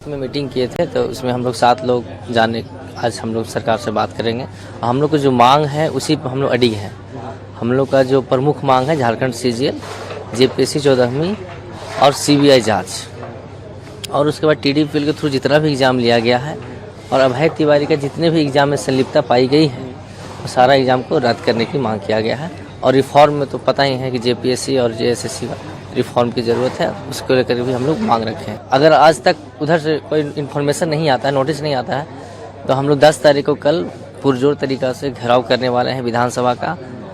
में मीटिंग किए थे तो उसमें हम लोग 7 लोग जाने आज हम लोग सरकार से बात करेंगे। हम लोग को जो मांग है उसी पर हम लोग अडिग हैं। हम लोग का जो प्रमुख मांग है झारखंड सीजीएल, जेपीएससी 14वीं और सीबीआई जांच, और उसके बाद टीडीपीएल के थ्रू जितना भी एग्ज़ाम लिया गया है और अभय तिवारी का जितने भी एग्ज़ाम में संलिप्तता पाई गई है वो सारा एग्ज़ाम को रद्द करने की मांग किया गया है। और रिफॉर्म में तो पता ही है कि जेपीएससी और जेएसएससी का रिफॉर्म की ज़रूरत है, उसको लेकर भी हम लोग मांग रखे हैं। अगर आज तक उधर से कोई इन्फॉर्मेशन नहीं आता है, नोटिस नहीं आता है, तो हम लोग 10 तारीख को कल पुरजोर तरीक़ा से घेराव करने वाले हैं विधानसभा का।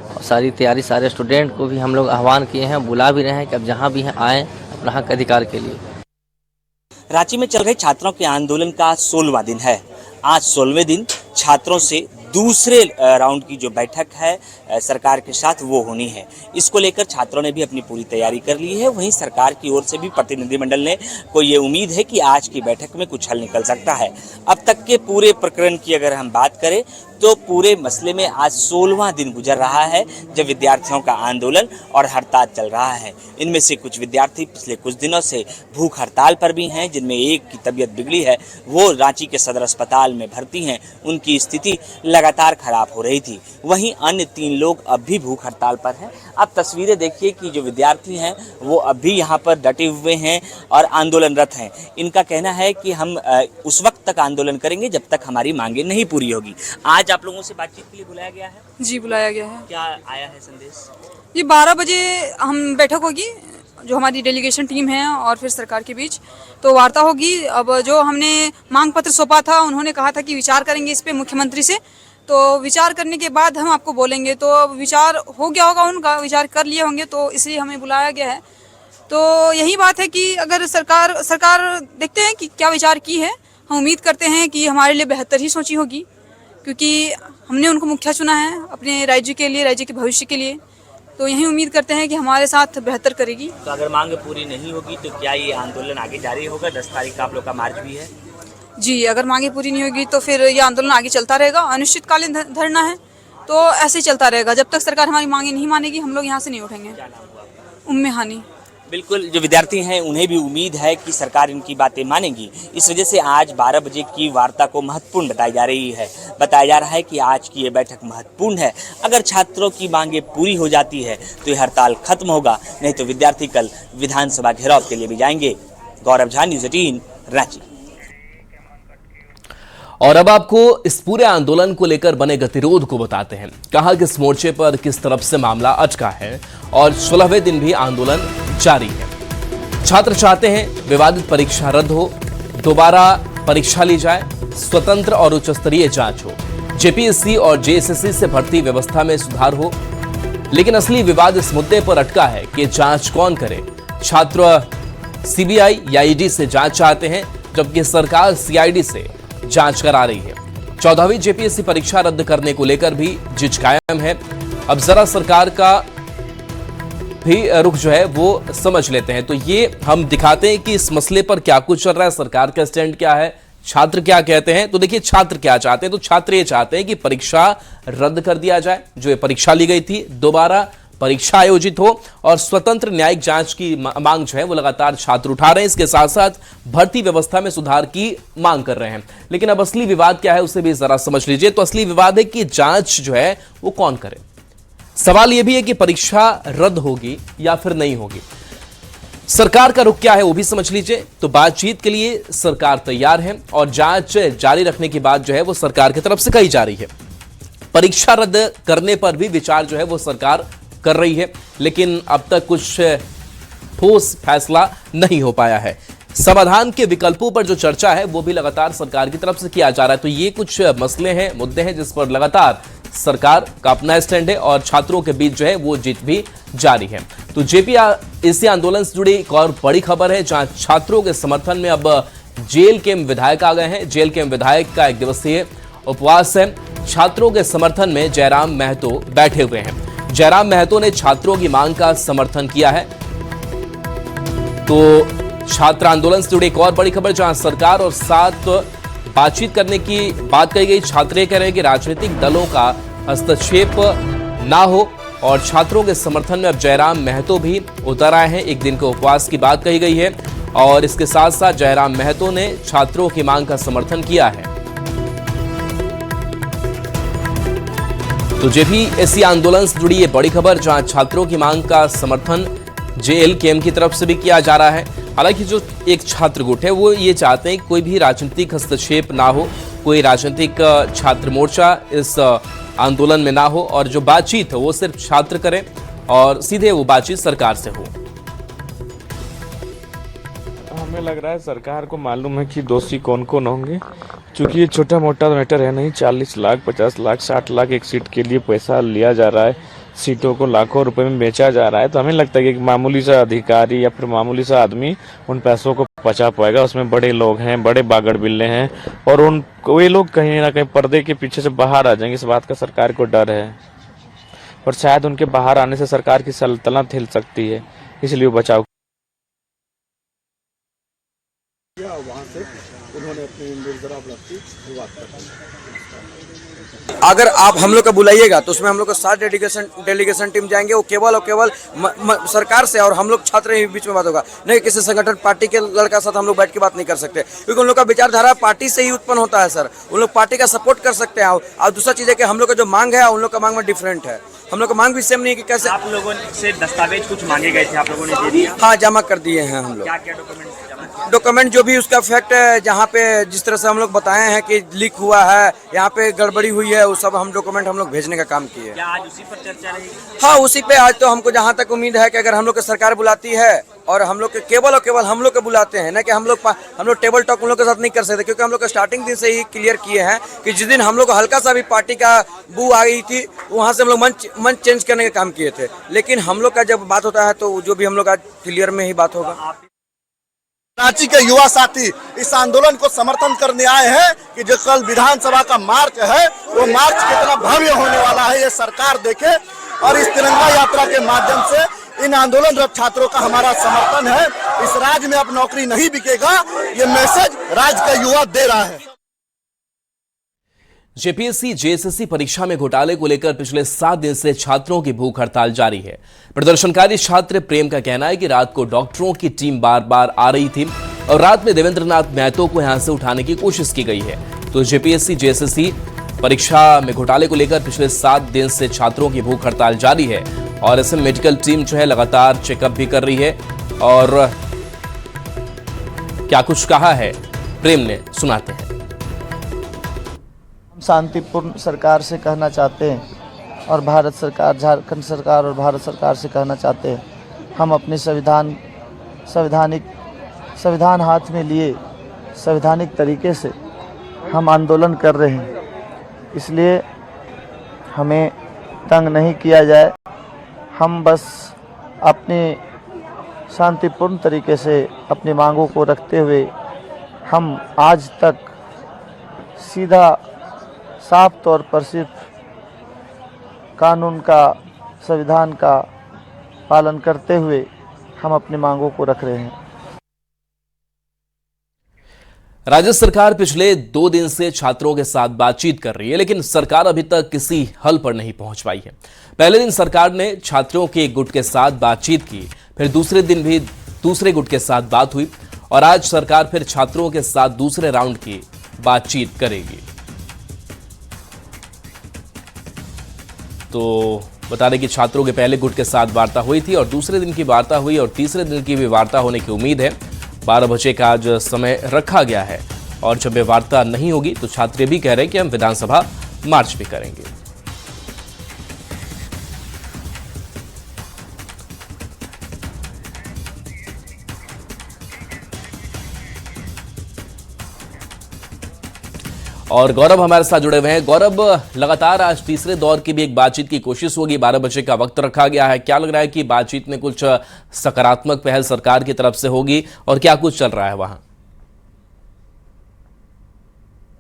और सारी तैयारी, सारे स्टूडेंट को भी हम लोग आह्वान किए हैं, बुला भी रहे हैं कि अब जहाँ भी हैं आएँ अपना हक अधिकार के लिए। रांची में चल रहे छात्रों के आंदोलन का 16वां दिन है। आज 16वें दिन छात्रों से दूसरे राउंड की जो बैठक है सरकार के साथ वो होनी है। इसको लेकर छात्रों ने भी अपनी पूरी तैयारी कर ली है। वहीं सरकार की ओर से भी प्रतिनिधिमंडल ने को ये उम्मीद है कि आज की बैठक में कुछ हल निकल सकता है। अब तक के पूरे प्रकरण की अगर हम बात करें तो पूरे मसले में आज 16वां दिन गुजर रहा है जब विद्यार्थियों का आंदोलन और हड़ताल चल रहा है। इनमें से कुछ विद्यार्थी पिछले कुछ दिनों से भूख हड़ताल पर भी हैं, जिनमें एक की तबीयत बिगड़ी है, वो रांची के सदर अस्पताल में भर्ती हैं। उनकी स्थिति लगातार खराब हो रही थी। वहीं अन्य 3 लोग अब भी भूख हड़ताल पर हैं। अब तस्वीरें देखिए कि जो विद्यार्थी हैं वो अब भी यहाँ पर डटे हुए हैं और आंदोलनरत हैं। इनका कहना है कि हम उस वक्त तक आंदोलन करेंगे जब तक हमारी मांगें नहीं पूरी होगी। आज आप लोगों से बातचीत के लिए बुलाया गया है? जी, बुलाया गया है। क्या आया है संदेश? ये 12 बजे हम बैठक होगी, जो हमारी डेलीगेशन टीम है और फिर सरकार के बीच तो वार्ता होगी। अब जो हमने मांग पत्र सौंपा था, उन्होंने कहा था कि विचार करेंगे इस पे मुख्यमंत्री से, तो विचार करने के बाद हम आपको बोलेंगे। तो विचार हो गया होगा, उनका विचार कर लिए होंगे, तो इसलिए हमें बुलाया गया है। तो यही बात है कि अगर सरकार देखते हैं कि क्या विचार की है। हम उम्मीद करते हैं कि हमारे लिए बेहतर ही सोची होगी, क्योंकि हमने उनको मुखिया चुना है अपने राज्य के लिए, राज्य के भविष्य के लिए। तो यही उम्मीद करते हैं कि हमारे साथ बेहतर करेगी। तो अगर मांग पूरी नहीं होगी तो क्या ये आंदोलन आगे जारी होगा? 10 तारीख का आप लोग का मार्च भी है। जी, अगर मांगे पूरी नहीं होगी तो फिर ये आंदोलन आगे चलता रहेगा। अनिश्चितकालीन धरना है, तो ऐसे ही चलता रहेगा जब तक सरकार हमारी मांगे नहीं मानेगी। हम लोग यहाँ से नहीं उठेंगे। क्या नाम हुआ आपका? उम्मे हानी। बिल्कुल, जो विद्यार्थी हैं उन्हें भी उम्मीद है कि सरकार इनकी बातें मानेगी। इस वजह से आज 12 बजे की वार्ता को महत्वपूर्ण बताई जा रही है। बताया जा रहा है कि आज की ये बैठक महत्वपूर्ण है। अगर छात्रों की मांगें पूरी हो जाती है तो ये हड़ताल खत्म होगा, नहीं तो विद्यार्थी कल विधानसभा घेराव के लिए भी जाएंगे। गौरव झा, न्यूज़ 18, रांची। और अब आपको इस पूरे आंदोलन को लेकर बने गतिरोध को बताते हैं। कहा किस मोर्चे पर किस तरफ से मामला अटका है और 16वें दिन भी आंदोलन जारी है। छात्र चाहते हैं विवादित परीक्षा रद्द हो, दोबारा परीक्षा ली जाए, स्वतंत्र और उच्च स्तरीय जांच हो, जेपीएससी और जेएसएससी से भर्ती व्यवस्था में सुधार हो। लेकिन असली विवाद इस मुद्दे पर अटका है कि जांच कौन करे। छात्र सीबीआई या ईडी से जांच चाहते हैं, जबकि सरकार सीआईडी से जांच करा रही है। 14वीं जेपीएससी परीक्षा रद्द करने को लेकर भी जिज कायम है। अब जरा सरकार का भी रुख जो है वो समझ लेते हैं। तो ये हम दिखाते हैं कि इस मसले पर क्या कुछ चल रहा है, सरकार का स्टैंड क्या है, छात्र क्या कहते हैं। तो देखिए छात्र क्या चाहते हैं। तो छात्र ये चाहते हैं कि परीक्षा रद्द कर दिया जाए, जो ये परीक्षा ली गई थी, दोबारा परीक्षा आयोजित हो और स्वतंत्र न्यायिक जांच की मांग जो है वो लगातार छात्र उठा रहे हैं। इसके साथ साथ भर्ती व्यवस्था में सुधार की मांग कर रहे हैं। लेकिन अब असली विवाद क्या है उसे भी जरा समझ लीजिए। तो असली विवाद है कि जांच जो है वो कौन करे। सवाल यह भी है कि परीक्षा रद्द होगी या फिर नहीं होगी। सरकार का रुख क्या है वो भी समझ लीजिए। तो बातचीत के लिए सरकार तैयार है और जांच जारी रखने की बात जो है वो सरकार की तरफ से कही जा रही है। परीक्षा रद्द करने पर भी विचार जो है वो सरकार कर रही है, लेकिन अब तक कुछ ठोस फैसला नहीं हो पाया है। समाधान के विकल्पों पर जो चर्चा है वो भी लगातार सरकार की तरफ से किया जा रहा है। तो ये कुछ मसले हैं, मुद्दे हैं जिस पर लगातार सरकार का अपना स्टैंड है और छात्रों के बीच जो है वो जीत भी जारी है। तो जेपीएससी आंदोलन से जुड़ी एक और बड़ी खबर है, जहां छात्रों के समर्थन में अब जेल के विधायक आ गए हैं। जेल के विधायक का 1 दिवसीय उपवास है। छात्रों के समर्थन में जयराम महतो बैठे हुए हैं। जयराम महतो ने छात्रों की मांग का समर्थन किया है। तो छात्र आंदोलन से जुड़ी एक और बड़ी खबर, जहां सरकार और साथ बातचीत करने की बात कही गई। छात्र कह रहे हैं कि राजनीतिक दलों का हस्तक्षेप ना हो और छात्रों के समर्थन में अब जयराम महतो भी उतर आए हैं। 1 दिन के उपवास की बात कही गई है और इसके साथ साथ जयराम महतो ने छात्रों की मांग का समर्थन किया है। तो जेपीएससी आंदोलन से जुड़ी ये बड़ी खबर, जहां छात्रों की मांग का समर्थन जेएलकेएम की तरफ से भी किया जा रहा है। हालांकि जो एक छात्र गुट है वो ये चाहते हैं कि कोई भी राजनीतिक हस्तक्षेप ना हो, कोई राजनीतिक छात्र मोर्चा इस आंदोलन में ना हो, और जो बातचीत है वो सिर्फ छात्र करें और सीधे वो बातचीत सरकार से हो। हमें लग रहा है सरकार को मालूम है कि दोषी कौन कौन होंगे, क्योंकि ये छोटा मोटा मैटर है नहीं। 40 लाख, 50 लाख, 60 लाख एक सीट के लिए पैसा लिया जा रहा है, सीटों को लाखों रुपए में बेचा जा रहा है। तो हमें लगता है कि एक मामूली सा अधिकारी या फिर मामूली सा आदमी उन पैसों को बचा पाएगा। उसमें बड़े लोग हैं, बड़े बागड़ बिल्ले हैं, और वे लोग कहीं ना कहीं पर्दे के पीछे से बाहर आ जाएंगे। इस बात का सरकार को डर है, और शायद उनके बाहर आने से सरकार की सल्तनत हिल सकती है, इसलिए वो बचाव। वहां से उन्होंने अपनी निर्जरा की शुरुआत कर। अगर आप हम लोग का बुलाइएगा तो उसमें हम लोग को 7 डेलीगेशन टीम जाएंगे। वो केवल और केवल सरकार से और हम लोग छात्र के बीच में बात होगा, नहीं किसी संगठन पार्टी के लड़का साथ हम लोग बैठ के बात नहीं कर सकते, क्योंकि उन लोग का विचारधारा पार्टी से ही उत्पन्न होता है सर। उन लोग पार्टी का सपोर्ट कर सकते हैं। और दूसरा चीज़ है कि हम लोग का जो मांग है उन लोग का मांग में डिफरेंट है। हम लोग का मांग भी सेम नहीं है कि कैसे। आप लोगों से दस्तावेज कुछ मांगे गए थे, आप लोगों ने दे दिया? हाँ, जमा कर दिए हैं हम लोग। क्या क्या डॉक्यूमेंट जो भी उसका फैक्ट है, जहाँ पे जिस तरह से हम लोग बताए हैं कि लीक हुआ है, यहाँ पे गड़बड़ी हुई है, वो सब हम डॉक्यूमेंट हम लोग भेजने का काम किए। क्या आज उसी पर चर्चा रहेगी? हाँ, उसी पे आज तो हमको जहाँ तक उम्मीद है कि अगर हम लोग की सरकार बुलाती है और हम लोग के केवल और केवल हम लोग को बुलाते हैं, ना कि हम लोग टेबल टॉक उन लोग के साथ नहीं कर सकते, क्योंकि हम लोग का स्टार्टिंग दिन से ही क्लियर किए हैं कि जिस दिन हम लोग को हल्का सा भी पार्टी का बू आ गई थी, वहाँ से हम लोग मंच चेंज करने का काम किए थे। लेकिन हम लोग का जब बात होता है तो जो भी हम लोग आज क्लियर में ही बात होगा। रांची के युवा साथी इस आंदोलन को समर्थन करने आए हैं कि जो कल विधानसभा का मार्च है वो मार्च कितना भव्य होने वाला है, ये सरकार देखे। और इस तिरंगा यात्रा के माध्यम से इन आंदोलनरत छात्रों का हमारा समर्थन है। इस राज्य में अब नौकरी नहीं बिकेगा, ये मैसेज राज्य का युवा दे रहा है। जेपीएससी जेएसएससी परीक्षा में घोटाले को लेकर पिछले 7 दिन से छात्रों की भूख हड़ताल जारी है। प्रदर्शनकारी छात्र प्रेम का कहना है कि रात को डॉक्टरों की टीम बार बार आ रही थी और रात में देवेंद्रनाथ महतो को यहां से उठाने की कोशिश की गई है। तो जेपीएससी जेएसएससी परीक्षा में घोटाले को लेकर पिछले 7 दिन से छात्रों की भूख हड़ताल जारी है, और ऐसे मेडिकल टीम जो है लगातार चेकअप भी कर रही है। और क्या कुछ कहा है प्रेम ने, सुनाते हैं। शांतिपूर्ण सरकार से कहना चाहते हैं, और भारत सरकार, झारखंड सरकार और भारत सरकार से कहना चाहते हैं, हम अपने संविधान हाथ में लिए संवैधानिक तरीके से हम आंदोलन कर रहे हैं, इसलिए हमें तंग नहीं किया जाए। हम बस अपने शांतिपूर्ण तरीके से अपनी मांगों को रखते हुए हम आज तक सीधा साफ तौर पर सिर्फ कानून का, संविधान का पालन करते हुए हम अपनी मांगों को रख रहे हैं। राज्य सरकार पिछले 2 दिन से छात्रों के साथ बातचीत कर रही है, लेकिन सरकार अभी तक किसी हल पर नहीं पहुंच पाई है। पहले दिन सरकार ने छात्रों के एक गुट के साथ बातचीत की, फिर दूसरे दिन भी दूसरे गुट के साथ बात हुई, और आज सरकार फिर छात्रों के साथ दूसरे राउंड की बातचीत करेगी। तो बता दें कि छात्रों के पहले गुट के साथ वार्ता हुई थी और दूसरे दिन की वार्ता हुई, और तीसरे दिन की भी वार्ता होने की उम्मीद है। 12 बजे का आज समय रखा गया है, और जब ये वार्ता नहीं होगी तो छात्र भी कह रहे हैं कि हम विधानसभा मार्च भी करेंगे। और गौरव हमारे साथ जुड़े हुए हैं। गौरव, लगातार आज तीसरे दौर की भी एक बातचीत की कोशिश होगी, 12 बजे का वक्त रखा गया है। क्या लग रहा है कि बातचीत में कुछ सकारात्मक पहल सरकार की तरफ से होगी, और क्या कुछ चल रहा है वहां?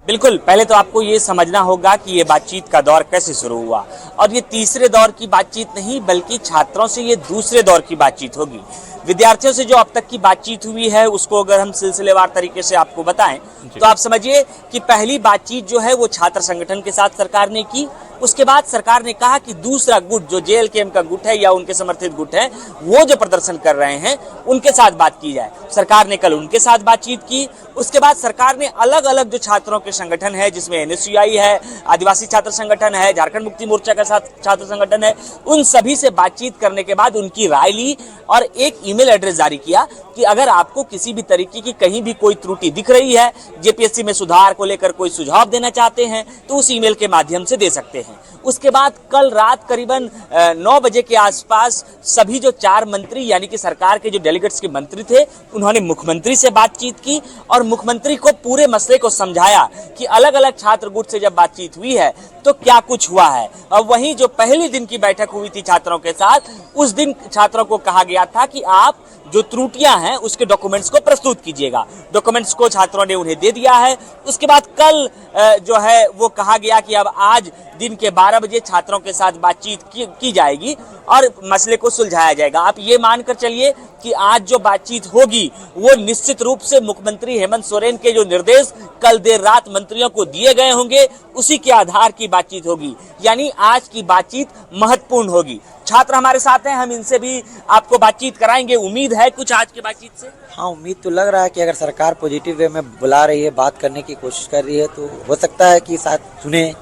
बिल्कुल, पहले तो आपको ये समझना होगा कि ये बातचीत का दौर कैसे शुरू हुआ, और ये तीसरे दौर की बातचीत नहीं बल्कि छात्रों से ये दूसरे दौर की बातचीत होगी। विद्यार्थियों से जो अब तक की बातचीत हुई है उसको अगर हम सिलसिलेवार तरीके से आपको बताएं तो आप समझिए कि पहली बातचीत जो है वो छात्र संगठन के साथ सरकार ने की, उसके बाद सरकार ने कहा कि दूसरा गुट जो JLKM का गुट है या उनके समर्थित गुट है, वो जो प्रदर्शन कर रहे हैं उनके साथ बात की जाए। सरकार ने कल उनके साथ बातचीत की। उसके बाद सरकार ने अलग अलग जो छात्रों के संगठन है, जिसमें NSUI है, आदिवासी छात्र संगठन है, झारखंड मुक्ति मोर्चा का छात्र संगठन है, उन सभी से बातचीत करने के बाद उनकी राय ली और एक ईमेल एड्रेस जारी किया कि अगर आपको किसी भी तरीके की कहीं भी कोई त्रुटि दिख रही है, JPSC में सुधार को लेकर कोई सुझाव देना चाहते हैं, तो उस ईमेल के माध्यम से दे सकते हैं। उसके बाद कल रात करीबन 9 बजे के आसपास सभी जो 4 मंत्री यानी कि सरकार के जो डेलीगेट्स के मंत्री थे, उन्होंने मुख्यमंत्री से बातचीत की और मुख्यमंत्री को पूरे मसले को समझाया कि अलग अलग छात्र गुट से जब बातचीत हुई है तो क्या कुछ हुआ है। और वहीं जो पहले दिन की बैठक हुई थी छात्रों के साथ, उस दिन छात्रों को कहा गया था कि आप जो त्रुटियां हैं उसके डॉक्यूमेंट्स को प्रस्तुत कीजिएगा। डॉक्यूमेंट्स को छात्रों ने उन्हें दे दिया है। उसके बाद कल जो है वो कहा गया कि अब आज दिन के 12 बजे छात्रों के साथ बातचीत की जाएगी और मसले को सुलझाया जाएगा। आप ये मानकर चलिए कि आज जो बातचीत होगी वो निश्चित रूप से मुख्यमंत्री हेमंत सोरेन के जो निर्देश कल देर रात मंत्रियों को दिए गए होंगे, उसी के आधार की बातचीत होगी। यानी आज की बातचीत महत्वपूर्ण होगी। छात्र हमारे साथ हैं, हम इनसे भी आपको बातचीत कराएंगे। उम्मीद है कुछ आज की बातचीत से? हाँ, उम्मीद तो लग रहा है कि अगर सरकार पॉजिटिव वे में बुला रही है, बात करने की कोशिश कर रही है, तो हो सकता है कि साथ सुने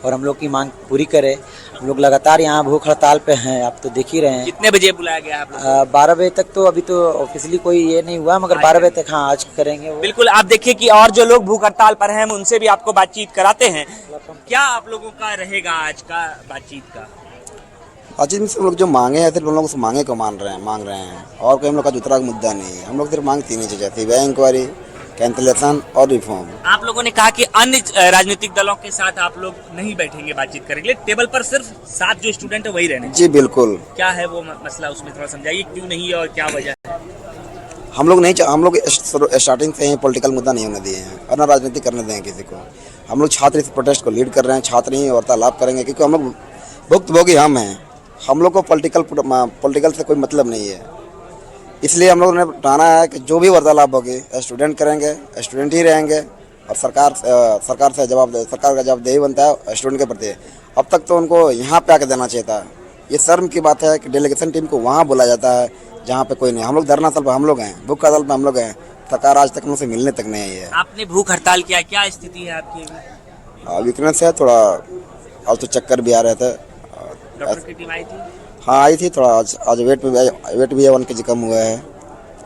और हम लोग की मांग पूरी करे। हम लोग लगातार यहाँ भूख हड़ताल पे हैं, आप तो देख ही रहे हैं। कितने बजे बुलाया गया आप लोग? 12 बजे तक तो अभी तो ऑफिशियली कोई ये नहीं हुआ, मगर 12 बजे तक हाँ आज करेंगे वो। बिल्कुल, आप देखिए कि और जो लोग भूख हड़ताल पर हैं, हम उनसे भी आपको बातचीत कराते हैं। क्या आप लोगों का रहेगा आज का बातचीत का? बातचीत में हम लोग जो मांगे हैं, सिर्फ हम लोग उस मांगे को मांग रहे हैं और कोई हम लोग का दूसरा मुद्दा नहीं है। हम लोग सिर्फ मांग 3 ही चीजें थी, इंक्वायरी, कैंसिलेशन और रिफॉर्म। आप लोगों ने कहा कि अन्य राजनीतिक दलों के साथ आप लोग नहीं बैठेंगे बातचीत करेंगे, टेबल पर सिर्फ 7 जो स्टूडेंट है वही रहने। जी बिल्कुल। क्या है वो मसला, उसमें थोड़ा समझाइए, क्यों नहीं और क्या वजह है? हम लोग स्टार्टिंग से ही पॉलिटिकल मुद्दा नहीं होने दिए हैं और ना राजनीति करने देंगे किसी को। हम लोग छात्र इस प्रोटेस्ट को लीड कर रहे हैं, छात्र ही वार्तालाप करेंगे, क्योंकि हम लोग भुक्तभोगी हम हैं। हम लोग को पॉलिटिकल से कोई मतलब नहीं है। इसलिए हम लोगों ने ठाना है कि जो भी वार्तालाप होगी स्टूडेंट करेंगे, स्टूडेंट ही रहेंगे और सरकार का जवाबदेही बनता है स्टूडेंट के प्रति। अब तक तो उनको यहाँ पे आके देना चाहिए था। ये शर्म की बात है कि डेलीगेशन टीम को वहाँ बुलाया जाता है जहाँ पे कोई नहीं। हम लोग धरना स्थल पर हम लोग हैं, भूख हड़ताल पर हम लोग हैं, सरकार आज तक हमसे मिलने तक नहीं आई है। आपने भूख हड़ताल किया, क्या स्थिति है आपकी? वीकनेस है थोड़ा, आज तो चक्कर भी आ रहे थे। डॉक्टर की टीम आई थी? हाँ आई थी, थोड़ा आज वेट भी 1 kg कम हुआ है।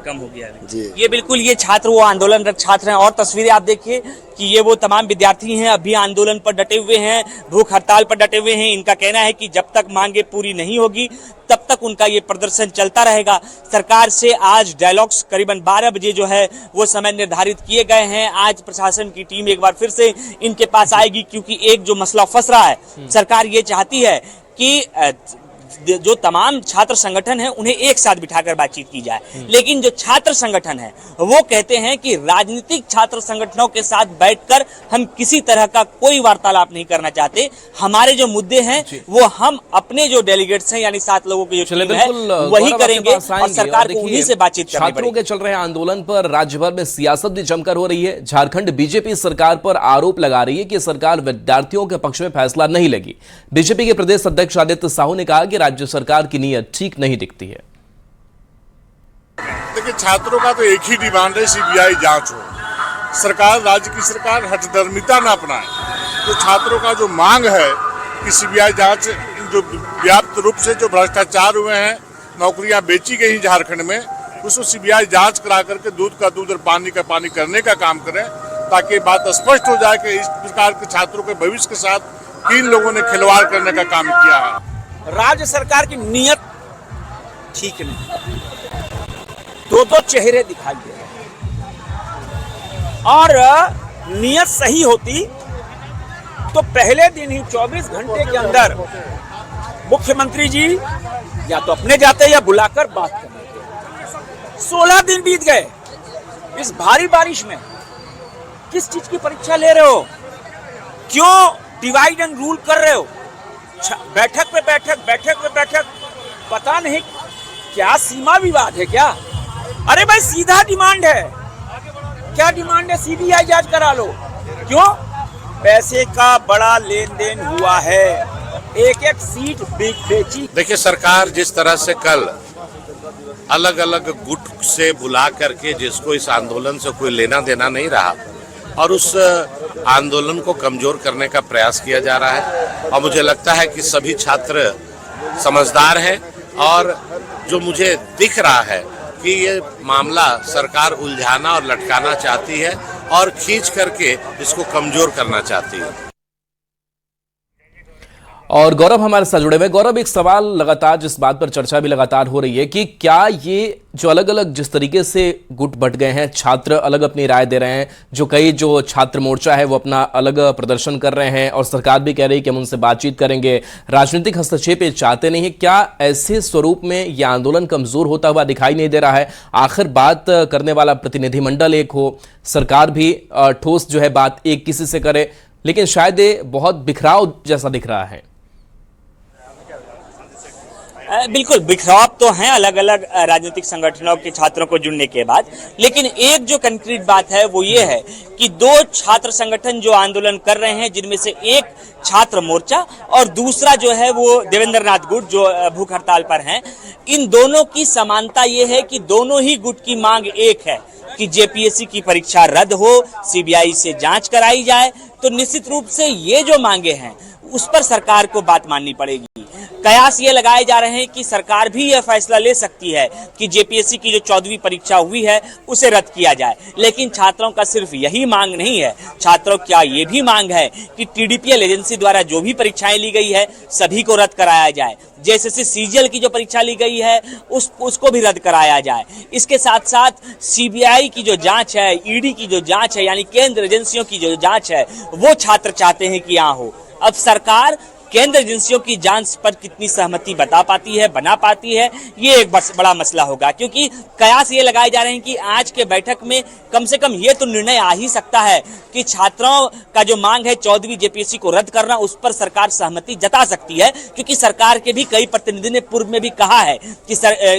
कम हो गया है जी। ये बिल्कुल ये छात्र वो आंदोलनरत छात्र हैं और तस्वीरें आप देखिए कि ये वो तमाम विद्यार्थी हैं, अभी आंदोलन पर डटे हुए हैं, भूख हड़ताल पर डटे हुए हैं। इनका कहना है कि जब तक मांगे पूरी नहीं होगी तब तक उनका ये प्रदर्शन चलता रहेगा। सरकार से आज डायलॉग्स करीबन 12 बजे जो है वो समय निर्धारित किए गए हैं। आज प्रशासन की टीम एक बार फिर से इनके पास आएगी, क्योंकि एक जो मसला फंस रहा है, सरकार ये चाहती है कि जो तमाम छात्र संगठन हैं उन्हें एक साथ बिठाकर बातचीत की जाए, लेकिन जो छात्र संगठन है वो कहते हैं कि राजनीतिक छात्र संगठनों के साथ बैठकर हम किसी तरह का कोई वार्तालाप नहीं करना चाहते। हमारे जो मुद्दे हैं वो हम अपने जो डेलीगेट्स हैं यानी 7 लोगों की जो टीम है वही करेंगे और सरकार को उन्हीं से बातचीत करनी पड़ेगी। छात्रों के चल रहे आंदोलन पर राज्य भर में सियासत भी जमकर हो रही है। झारखंड बीजेपी सरकार पर आरोप लगा रही है कि सरकार विद्यार्थियों के पक्ष में फैसला नहीं लगी। बीजेपी के प्रदेश अध्यक्ष आदित्य साहू ने कहा कि राज्य सरकार की नीयत ठीक नहीं दिखती है। देखिए, छात्रों का तो एक ही डिमांड है, CBI जांच हो। सरकार, राज्य की सरकार हठधर्मिता न अपनाए। तो छात्रों का जो मांग है कि CBI जांच, जो व्यापक रूप से जो भ्रष्टाचार हुए हैं, नौकरियां बेची गई झारखंड में, उसको CBI जांच करा करके दूध का दूध और पानी का पानी करने का काम करें, ताकि बात स्पष्ट हो जाए कि इस प्रकार के छात्रों के भविष्य के साथ किन लोगों ने खिलवाड़ करने का काम किया है। राज्य सरकार की नीयत ठीक नहीं, दो चेहरे दिखाई दे रहे हैं। और नीयत सही होती तो पहले दिन ही 24 घंटे के अंदर मुख्यमंत्री जी या तो अपने जाते या बुलाकर बात करते। 16 दिन बीत गए। इस भारी बारिश में किस चीज की परीक्षा ले रहे हो? क्यों डिवाइड एंड रूल कर रहे हो? बैठक पे बैठक, पता नहीं क्या सीमा विवाद है क्या? अरे भाई, सीधा डिमांड है। क्या डिमांड है? CBI जांच करा लो। क्यों? पैसे का बड़ा लेन देन हुआ है एक एक सीट बेची। देखिए, सरकार जिस तरह से कल अलग अलग गुट से बुला करके, जिसको इस आंदोलन से कोई लेना देना नहीं रहा, और उस आंदोलन को कमजोर करने का प्रयास किया जा रहा है। और मुझे लगता है कि सभी छात्र समझदार हैं, और जो मुझे दिख रहा है कि ये मामला सरकार उलझाना और लटकाना चाहती है और खींच करके इसको कमजोर करना चाहती है। और गौरव हमारे साथ जुड़े हुए। गौरव, एक सवाल लगातार, जिस बात पर चर्चा भी लगातार हो रही है कि क्या ये जो अलग अलग जिस तरीके से गुट बट गए हैं, छात्र अलग अपनी राय दे रहे हैं, जो छात्र मोर्चा है वो अपना अलग प्रदर्शन कर रहे हैं, और सरकार भी कह रही है कि हम उनसे बातचीत करेंगे, राजनीतिक हस्तक्षेप ये चाहते नहीं है, क्या ऐसे स्वरूप में यह आंदोलन कमजोर होता हुआ दिखाई नहीं दे रहा है? आखिर बात करने वाला प्रतिनिधिमंडल एक हो, सरकार भी ठोस जो है बात एक किसी से करे, लेकिन शायद ये बहुत बिखराव जैसा दिख रहा है। बिल्कुल बिखराव तो हैं अलग अलग राजनीतिक संगठनों के छात्रों को जुड़ने के बाद, लेकिन एक जो कंक्रीट बात है वो ये है कि दो छात्र संगठन जो आंदोलन कर रहे हैं, जिनमें से एक छात्र मोर्चा और दूसरा जो है वो देवेंद्र नाथ गुट जो भूख हड़ताल पर हैं, इन दोनों की समानता ये है कि दोनों ही गुट की मांग एक है कि जेपीएससी की परीक्षा रद्द हो, सीबीआई से जांच कराई जाए। तो निश्चित रूप से ये जो मांगे हैं उस पर सरकार को बात माननी पड़ेगी। कयास ये लगाए जा रहे हैं कि सरकार भी यह फैसला ले सकती है कि जेपीएससी की जो 14वीं परीक्षा हुई है उसे रद्द किया जाए, लेकिन छात्रों का सिर्फ यही मांग नहीं है। छात्रों क्या ये भी मांग है कि टीडीपीएल एजेंसी द्वारा जो भी परीक्षाएं ली गई है सभी को रद्द कराया जाए। जैसे सीजीएल की जो परीक्षा ली गई है उसको भी रद्द कराया जाए। इसके साथ साथ सीबीआई की जो जांच है, ईडी की जो जांच है, यानी केंद्र एजेंसियों की जो जांच है, वो छात्र चाहते हैं कि यहाँ हो। अब सरकार केंद्र एजेंसियों की जांच पर कितनी सहमति बना पाती है, ये एक बड़ा मसला होगा, क्योंकि कयास ये लगाए जा रहे हैं कि आज के बैठक में कम से कम ये तो निर्णय आ ही सकता है कि छात्रों का जो मांग है 14वीं जेपीएससी को रद्द करना, उस पर सरकार सहमति जता सकती है, क्योंकि सरकार के भी कई प्रतिनिधि ने पूर्व में भी कहा है कि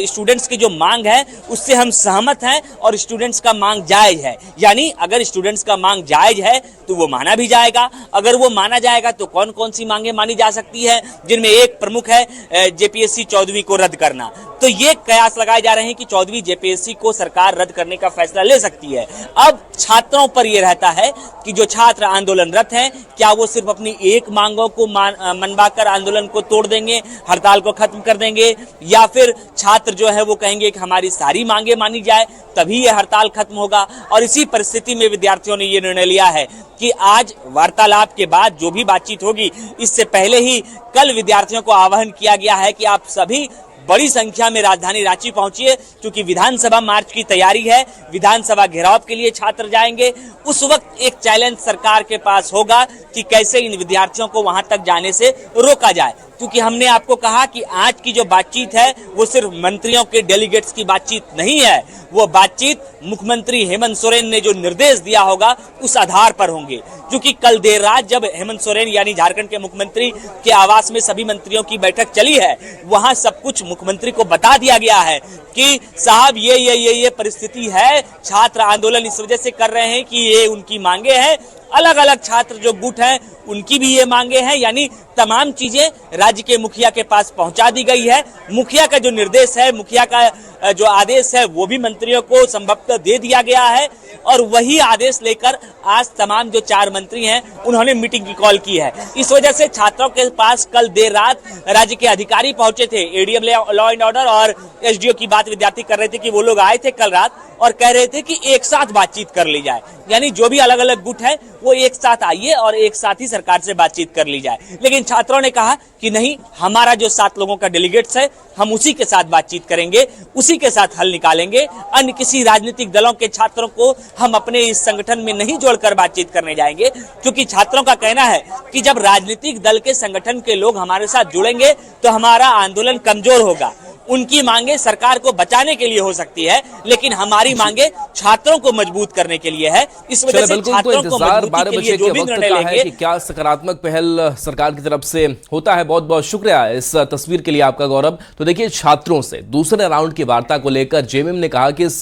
स्टूडेंट्स की जो मांग है उससे हम सहमत हैं और स्टूडेंट्स का मांग जायज है। यानी अगर स्टूडेंट्स का मांग जायज है तो वो माना भी जाएगा। अगर वो माना जाएगा तो कौन कौन सी मांगे मानी जा सकती है, जिनमें एक प्रमुख है जेपीएससी 14वीं को रद्द करना। तो ये कयास लगाए जा रहे हैं कि 14वीं जेपीएससी को सरकार रद्द करने का फैसला ले सकती है। अब छात्रों पर यह रहता है कि जो छात्र आंदोलनरत हैं, क्या वो सिर्फ अपनी एक मांगों को मनवाकर आंदोलन को तोड़ देंगे, हड़ताल को खत्म कर देंगे, या फिर छात्र जो है वो कहेंगे कि हमारी सारी मांगे मानी जाए तभी ये हड़ताल खत्म होगा। और इसी परिस्थिति में विद्यार्थियों ने ये निर्णय लिया है कि आज वार्तालाप के बाद जो भी बातचीत होगी, इससे पहले ही कल विद्यार्थियों को आह्वान किया गया है कि आप सभी बड़ी संख्या में राजधानी रांची पहुंचिए, क्योंकि विधानसभा मार्च की तैयारी है, विधानसभा घेराव के लिए छात्र जाएंगे। उस वक्त एक चैलेंज सरकार के पास होगा कि कैसे इन विद्यार्थियों को वहां तक जाने से रोका जाए, क्योंकि हमने आपको कहा कि आज की जो बातचीत है वो सिर्फ मंत्रियों के डेलीगेट्स की बातचीत नहीं है, वो बातचीत मुख्यमंत्री हेमंत सोरेन ने जो निर्देश दिया होगा उस आधार पर होंगे। क्योंकि कल देर रात जब हेमंत सोरेन यानी झारखंड के मुख्यमंत्री के आवास में सभी मंत्रियों की बैठक चली है, वहां सब कुछ मुख्यमंत्री को बता दिया गया है कि साहब ये परिस्थिति है, छात्र आंदोलन इस वजह से कर रहे हैं कि ये उनकी मांगे हैं, अलग अलग छात्र जो गुट हैं उनकी भी ये मांगे हैं, यानी तमाम चीजें राज्य के मुखिया के पास पहुंचा दी गई है। मुखिया का जो निर्देश है, मुखिया का जो आदेश है, वो भी मंत्रियों को संभवतः दे दिया गया है, और वही आदेश लेकर आज तमाम जो 4 मंत्री हैं उन्होंने मीटिंग की कॉल की है। इस वजह से छात्रों के पास कल देर रात राज्य के अधिकारी पहुंचे थे, एडीएम लॉ एंड ऑर्डर और एसडीओ की बात विद्यार्थी कर रहे थे कि वो लोग आए थे कल रात और कह रहे थे कि एक साथ बातचीत कर ली जाए, यानी जो भी अलग अलग गुट है वो एक साथ आइए और एक साथ ही सरकार से बातचीत कर ली जाए। लेकिन छात्रों ने कहा कि नहीं, हमारा जो 7 लोगों का डेलीगेट्स है हम उसी के साथ बातचीत करेंगे, उसी के साथ हल निकालेंगे, अन्य किसी राजनीतिक दलों के छात्रों को हम अपने इस संगठन में नहीं जोड़कर बातचीत करने जाएंगे। क्योंकि छात्रों का कहना है कि जब राजनीतिक दल के संगठन के लोग हमारे साथ जुड़ेंगे तो हमारा आंदोलन कमजोर होगा। उनकी मांगे सरकार को बचाने के लिए हो सकती है, लेकिन हमारी मांगे छात्रों को मजबूत करने के लिए है। इस वजह से छात्रों को मजबूती के लिए जो भी निर्णय लेंगे, कि क्या सकारात्मक पहल सरकार की तरफ से होता है। बहुत बहुत शुक्रिया इस तस्वीर के लिए आपका गौरव। तो देखिए, छात्रों से दूसरे राउंड की वार्ता को लेकर जेएमएम ने कहा कि इस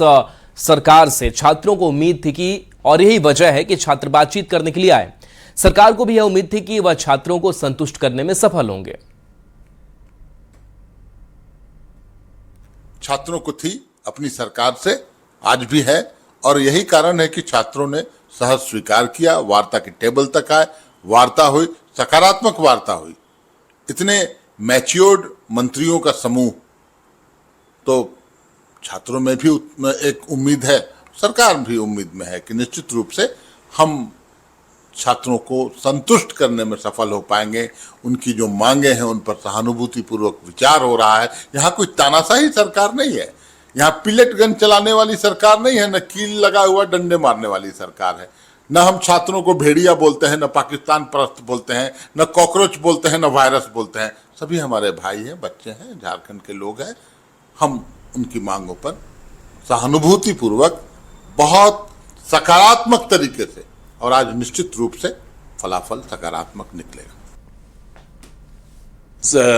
सरकार से छात्रों को उम्मीद थी कि, और यही वजह है कि छात्र बातचीत करने के लिए आए, सरकार को भी यह उम्मीद थी कि वह छात्रों को संतुष्ट करने में सफल होंगे। छात्रों को थी अपनी सरकार से, आज भी है, और यही कारण है कि छात्रों ने सहज स्वीकार किया, वार्ता की टेबल तक आए, वार्ता हुई, सकारात्मक वार्ता हुई। इतने मैच्योर्ड मंत्रियों का समूह, तो छात्रों में भी एक उम्मीद है, सरकार भी उम्मीद में है कि निश्चित रूप से हम छात्रों को संतुष्ट करने में सफल हो पाएंगे। उनकी जो मांगे हैं उन पर सहानुभूतिपूर्वक विचार हो रहा है। यहाँ कोई तानाशाही सरकार नहीं है, यहाँ पिलेट गन चलाने वाली सरकार नहीं है, न कील लगा हुआ डंडे मारने वाली सरकार है। न हम छात्रों को भेड़िया बोलते हैं, न पाकिस्तान परस्त बोलते हैं, न कॉकरोच बोलते हैं, न वायरस बोलते हैं। सभी हमारे भाई हैं, बच्चे हैं, झारखंड के लोग हैं। हम उनकी मांगों पर सहानुभूतिपूर्वक बहुत सकारात्मक तरीके से, और आज निश्चित रूप से फलाफल सकारात्मक निकलेगा।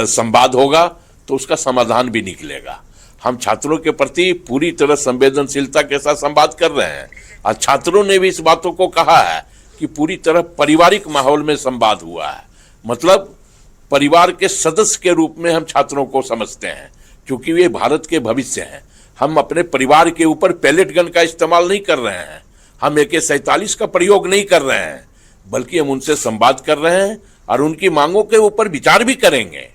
संवाद होगा तो उसका समाधान भी निकलेगा। हम छात्रों के प्रति पूरी तरह संवेदनशीलता के साथ संवाद कर रहे हैं, और छात्रों ने भी इस बातों को कहा है कि पूरी तरह पारिवारिक माहौल में संवाद हुआ है। मतलब परिवार के सदस्य के रूप में हम छात्रों को समझते हैं, क्योंकि वे भारत के भविष्य हैं। हम अपने परिवार के ऊपर पैलेट गन का इस्तेमाल नहीं कर रहे हैं, हम AK-47 का प्रयोग नहीं कर रहे हैं, बल्कि हम उनसे संवाद कर रहे हैं और उनकी मांगों के ऊपर विचार भी करेंगे।